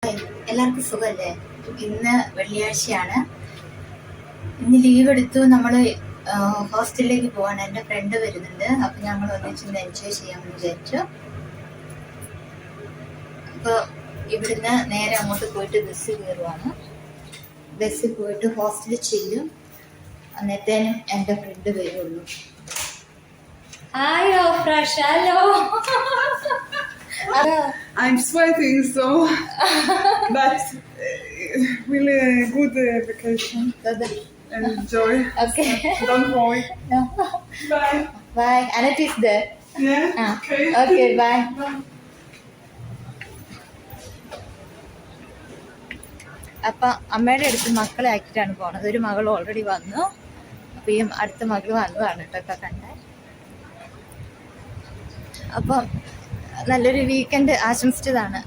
എല്ലാവർക്കും സുഖമല്ലേ? ഇന്ന് വെള്ളിയാഴ്ചയാണ്. ഇന്ന് ലീവ് എടുത്തു. നമ്മൾ ഹോസ്റ്റലിലേക്ക് പോവാണ്. എൻ്റെ ഫ്രണ്ട് വരുന്നുണ്ട്. അപ്പൊ ഞങ്ങൾ ഒന്നിച്ചൊന്ന് എൻജോയ് ചെയ്യാമെന്ന് വിചാരിച്ചു. അപ്പോൾ ഇവിടുന്ന് നേരെ അങ്ങോട്ട് പോയിട്ട് ബസ്സിൽ കയറുവാണ്. ബസ്സിൽ പോയിട്ട് ഹോസ്റ്റലിൽ ചെല്ലും. അന്നേരത്തേനും എൻ്റെ ഫ്രണ്ട് വരുള്ളൂ. ഹായ് ഓഫ്രാഷ്. Hello. I'm sweating, so but really good vacation. Enjoy. Okay. Don't worry. No. Bye. Bye. Annette is there. Yeah. Okay. Okay. Bye. അപ്പൊ അമ്മയുടെ അടുത്ത് മക്കളെ ആക്കിയിട്ടാണ് പോണത്. ഒരു മകൾ ഓൾറെഡി വന്നു. അപ്പൊ ഈ അടുത്ത മകൾ വന്നതാണ് കേട്ടോ കണ്ടേ. അപ്പം നല്ലൊരു വീക്കെൻഡ് ആശംസിച്ചതാണ്.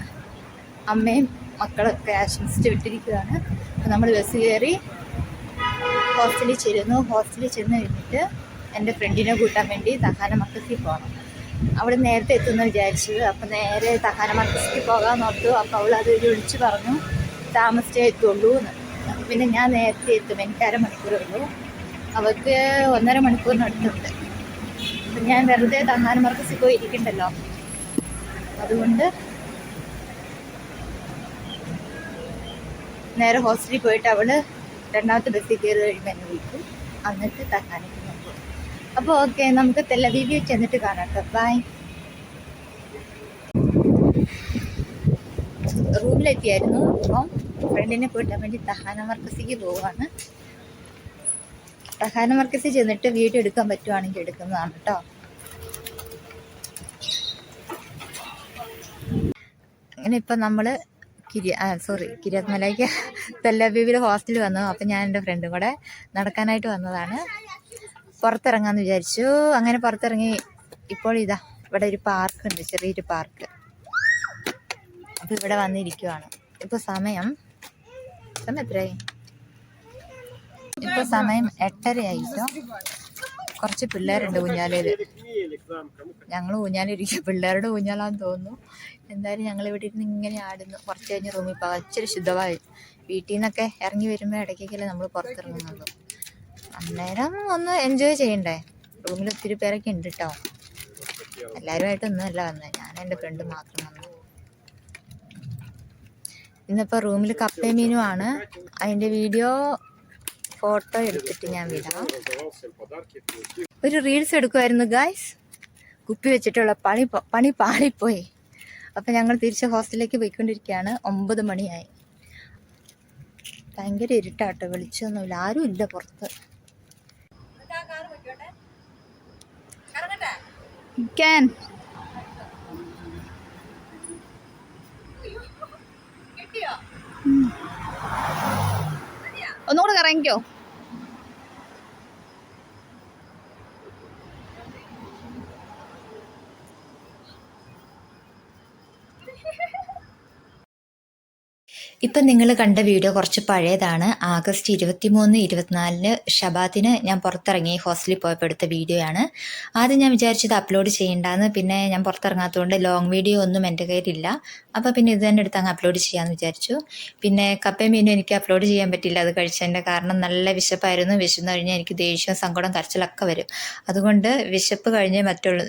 അമ്മയും മക്കളൊക്കെ ആശംസിച്ച് വിട്ടിരിക്കുകയാണ്. അപ്പം നമ്മൾ ബസ് കയറി ഹോസ്റ്റലിൽ ചെല്ലുന്നു. ഹോസ്റ്റലിൽ ചെന്ന് കഴിഞ്ഞിട്ട് എൻ്റെ ഫ്രണ്ടിനെ കൂട്ടാൻ വേണ്ടി തഹാന മർക്കസിൽ പോകണം. അവിടെ നേരത്തെ എത്തുമെന്ന് വിചാരിച്ചത്. അപ്പം നേരെ തഹാന മർക്കസിൽ പോകാമെന്ന് ഓർത്തു. അപ്പോൾ അവൾ അത് വിളിച്ച് പറഞ്ഞു താമസിച്ചേ എത്തുള്ളൂ എന്ന്. അപ്പം പിന്നെ ഞാൻ നേരത്തെ എത്തും. എനിക്ക് അരമണിക്കൂറേ ഉള്ളൂ. അവൾക്ക് 1.5 മണിക്കൂറിനടുത്തുണ്ട്. അപ്പം ഞാൻ വെറുതെ തഹാന മർക്കസിൽ പോയി ഇരിക്കണ്ടല്ലോ. അതുകൊണ്ട് നേരെ ഹോസ്റ്റലിൽ പോയിട്ട് അവള് രണ്ടാമത്തെ ബസ്സിൽ കയറി കഴിയുമ്പോൾ എന്നെ വിളിക്കും. എന്നിട്ട് തഹാനയ്ക്ക് നോക്കും. അപ്പോൾ ഓക്കെ, നമുക്ക് തെല്ലവീവിൽ ചെന്നിട്ട് കാണാം കേട്ടോ. ബൈ. റൂമിലെത്തിയായിരുന്നു. അപ്പം ഫ്രണ്ടിനെ കൂട്ടാൻ വേണ്ടി തഹാന മർക്കസിക്ക് പോവാണ്. തഹാന മർക്കസിൽ ചെന്നിട്ട് വീഡിയോ എടുക്കാൻ പറ്റുവാണെങ്കിൽ എടുക്കുന്നതാണ് കേട്ടോ. അങ്ങനെ ഇപ്പം നമ്മൾ കിരിയാത് മലയ്ക്ക് തെല്ലവീവിൽ ഹോസ്റ്റലിൽ വന്നു. അപ്പം ഞാൻ എൻ്റെ ഫ്രണ്ടും കൂടെ നടക്കാനായിട്ട് വന്നതാണ്. പുറത്തിറങ്ങാമെന്ന് വിചാരിച്ചു. അങ്ങനെ പുറത്തിറങ്ങി. ഇപ്പോൾ ഇതാ ഇവിടെ ഒരു പാർക്കുണ്ട്, ചെറിയൊരു പാർക്ക്. അപ്പോൾ ഇവിടെ വന്നിരിക്കുവാണ്. ഇപ്പോൾ സമയം എത്രയായി? ഇപ്പോൾ സമയം 8:30 ആയിട്ടോ. കുറച്ച് പിള്ളേരുണ്ട് ഊഞ്ഞാലയിൽ. ഞങ്ങൾ ഊഞ്ഞാലിരിക്കും. പിള്ളേരുടെ ഊഞ്ഞാലാന്ന് തോന്നുന്നു. എന്തായാലും ഞങ്ങൾ ഇവിടെ ഇരുന്ന് ഇങ്ങനെ ആടുന്നു. കുറച്ച് കഴിഞ്ഞ് റൂമിൽ പോകാം. ഇച്ചിരി ശുദ്ധമായി. വീട്ടിൽ നിന്നൊക്കെ ഇറങ്ങി വരുമ്പോൾ ഇടയ്ക്കൊക്കെ നമ്മൾ പുറത്തിറങ്ങുന്നുള്ളൂ. അന്നേരം ഒന്ന് എൻജോയ് ചെയ്യണ്ടേ. റൂമിൽ ഒത്തിരി പേരൊക്കെ ഉണ്ട് കേട്ടോ. എല്ലാവരുമായിട്ടൊന്നും അല്ല വന്നത്. ഞാൻ എൻ്റെ ഫ്രണ്ട് മാത്രം വന്നു. ഇന്നിപ്പോൾ റൂമിൽ കപ്പയും മീനുമാണ്. അതിൻ്റെ വീഡിയോ ഫോട്ടോ എടുത്തിട്ട് ഞാൻ വിടാം. ഒരു റീൽസ് എടുക്കുമായിരുന്നു ഗായ്സ്. കുപ്പി വെച്ചിട്ടുള്ള പണി പാളിപ്പോയി. അപ്പം ഞങ്ങൾ തിരിച്ച് ഹോസ്റ്റലിലേക്ക് പോയിക്കൊണ്ടിരിക്കുകയാണ്. 9 മണിയായി. ഭയങ്കര ഇരുട്ടാട്ടോ. വെളിച്ചൊന്നുമില്ല. ആരും ഇല്ല പുറത്ത്. ഒന്നുകൂടെ കറങ്ങിക്കോ. ഇപ്പം നിങ്ങൾ കണ്ട വീഡിയോ കുറച്ച് പഴയതാണ്. ആഗസ്റ്റ് 23, 24 ഷബാത്തിന് ഞാൻ പുറത്തിറങ്ങി ഹോസ്റ്റലിൽ പോയപ്പോൾ എടുത്ത വീഡിയോയാണ്. ആദ്യം ഞാൻ വിചാരിച്ചത് അപ്ലോഡ് ചെയ്യേണ്ടെന്ന്. പിന്നെ ഞാൻ പുറത്തിറങ്ങാത്തതുകൊണ്ട് ലോങ് വീഡിയോ ഒന്നും എൻ്റെ കയ്യിലില്ല. അപ്പോൾ പിന്നെ ഇത് തന്നെ എടുത്ത് അങ്ങ് അപ്ലോഡ് ചെയ്യാമെന്ന് വിചാരിച്ചു. പിന്നെ കപ്പയും മീനും എനിക്ക് അപ്ലോഡ് ചെയ്യാൻ പറ്റില്ല. അത് കഴിച്ചതിൻ്റെ കാരണം നല്ല വിശപ്പായിരുന്നു. വിശന്ന് കഴിഞ്ഞാൽ എനിക്ക് ദേഷ്യവും സങ്കടം കരച്ചിലൊക്കെ വരും. അതുകൊണ്ട് വിശപ്പ് കഴിഞ്ഞേ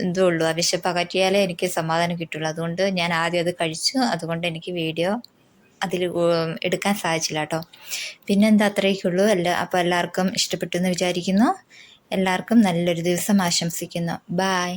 ഇതുള്ളൂ. ആ വിശപ്പ് അകറ്റിയാലേ എനിക്ക് സമാധാനം കിട്ടുള്ളൂ. അതുകൊണ്ട് ഞാൻ ആദ്യം അത് കഴിച്ചു. അതുകൊണ്ട് എനിക്ക് വീഡിയോ അതിൽ എടുക്കാൻ സാധിച്ചില്ല കേട്ടോ. പിന്നെന്താ, അത്രയൊക്കെയുള്ളൂ. അപ്പോൾ എല്ലാവർക്കും ഇഷ്ടപ്പെട്ടു എന്ന് വിചാരിക്കുന്നു. എല്ലാവർക്കും നല്ലൊരു ദിവസം ആശംസിക്കുന്നു. ബായ്.